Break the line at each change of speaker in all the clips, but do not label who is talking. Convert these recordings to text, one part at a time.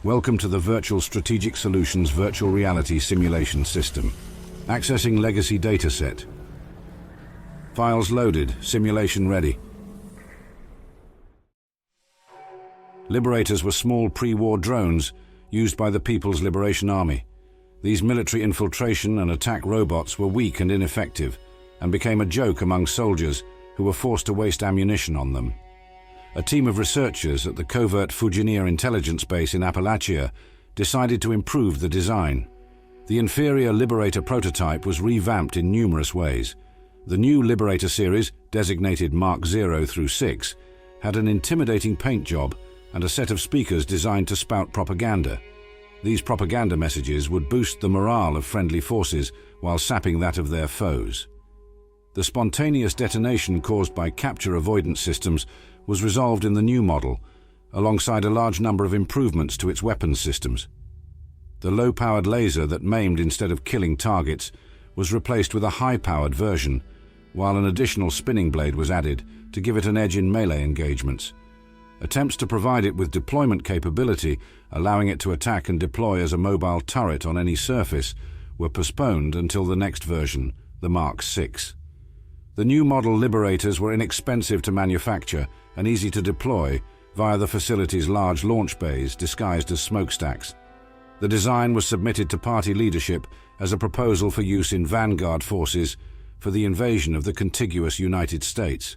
Welcome to the Virtual Strategic Solutions Virtual Reality Simulation System. Accessing legacy dataset. Files loaded, simulation ready. Liberators were small pre-war drones used by the People's Liberation Army. These military infiltration and attack robots were weak and ineffective, and became a joke among soldiers who were forced to waste ammunition on them. A team of researchers at the covert Fujiniya Intelligence Base in Appalachia decided to improve the design. The inferior Liberator prototype was revamped in numerous ways. The new Liberator series, designated Mark 0 through 6, had an intimidating paint job and a set of speakers designed to spout propaganda. These propaganda messages would boost the morale of friendly forces while sapping that of their foes. The spontaneous detonation caused by capture avoidance systems was resolved in the new model, alongside a large number of improvements to its weapons systems. The low-powered laser that maimed instead of killing targets was replaced with a high-powered version, while an additional spinning blade was added to give it an edge in melee engagements. Attempts to provide it with deployment capability, allowing it to attack and deploy as a mobile turret on any surface, were postponed until the next version, the Mark 6. The new model Liberators were inexpensive to manufacture and easy to deploy via the facility's large launch bays disguised as smokestacks. The design was submitted to party leadership as a proposal for use in vanguard forces for the invasion of the contiguous United States.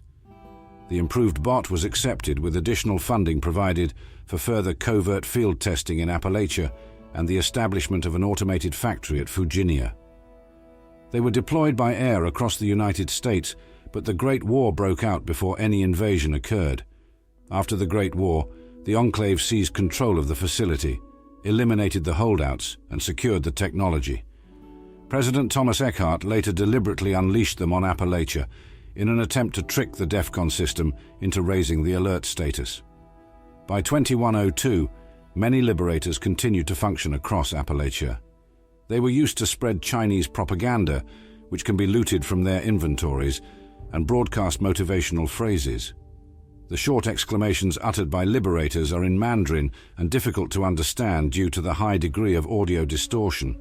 The improved bot was accepted with additional funding provided for further covert field testing in Appalachia and the establishment of an automated factory at Fujiniya. They were deployed by air across the United States, but the Great War broke out before any invasion occurred. After the Great War, the Enclave seized control of the facility, eliminated the holdouts, and secured the technology. President Thomas Eckhart later deliberately unleashed them on Appalachia in an attempt to trick the DEFCON system into raising the alert status. By 2102, many Liberators continued to function across Appalachia. They were used to spread Chinese propaganda, which can be looted from their inventories, and broadcast motivational phrases. The short exclamations uttered by Liberators are in Mandarin and difficult to understand due to the high degree of audio distortion.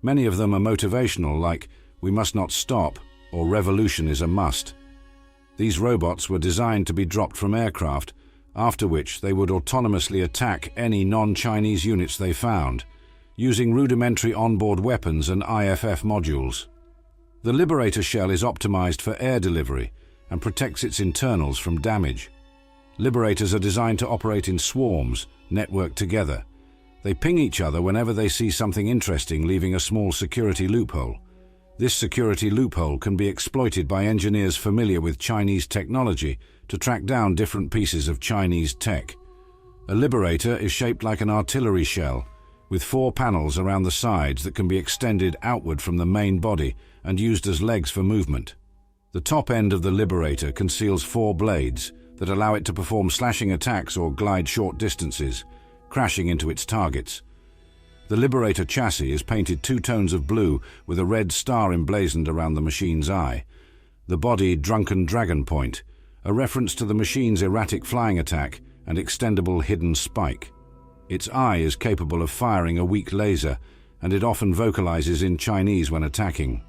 Many of them are motivational, like, "We must not stop," or "Revolution is a must." These robots were designed to be dropped from aircraft, after which they would autonomously attack any non-Chinese units they found, using rudimentary onboard weapons and IFF modules. The Liberator shell is optimized for air delivery and protects its internals from damage. Liberators are designed to operate in swarms, networked together. They ping each other whenever they see something interesting, leaving a small security loophole. This security loophole can be exploited by engineers familiar with Chinese technology to track down different pieces of Chinese tech. A Liberator is shaped like an artillery shell, with 4 panels around the sides that can be extended outward from the main body and used as legs for movement. The top end of the Liberator conceals 4 blades that allow it to perform slashing attacks or glide short distances, crashing into its targets. The Liberator chassis is painted 2 tones of blue with a red star emblazoned around the machine's eye. The body Drunken Dragon Point, a reference to the machine's erratic flying attack and extendable hidden spike. Its eye is capable of firing a weak laser, and it often vocalizes in Chinese when attacking.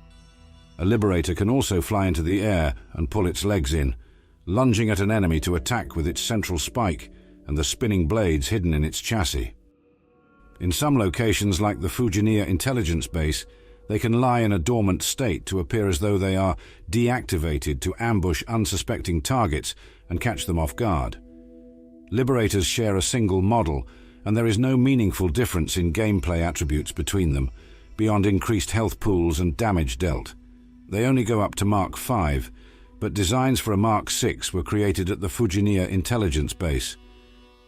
A Liberator can also fly into the air and pull its legs in, lunging at an enemy to attack with its central spike and the spinning blades hidden in its chassis. In some locations like the Fujiniya Intelligence Base, they can lie in a dormant state to appear as though they are deactivated to ambush unsuspecting targets and catch them off guard. Liberators share a single model, and there is no meaningful difference in gameplay attributes between them, beyond increased health pools and damage dealt. They only go up to Mark 5, but designs for a Mark 6 were created at the Fujiniya Intelligence Base.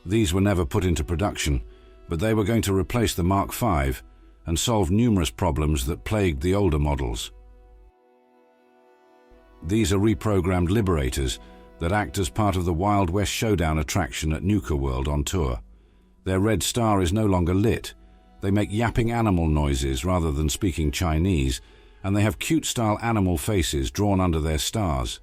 These were never put into production, but they were going to replace the Mark 5 and solve numerous problems that plagued the older models. These are reprogrammed Liberators that act as part of the Wild West Showdown attraction at Nuka World on tour. Their red star is no longer lit. They make yapping animal noises rather than speaking Chinese, and they have cute-style animal faces drawn under their stars.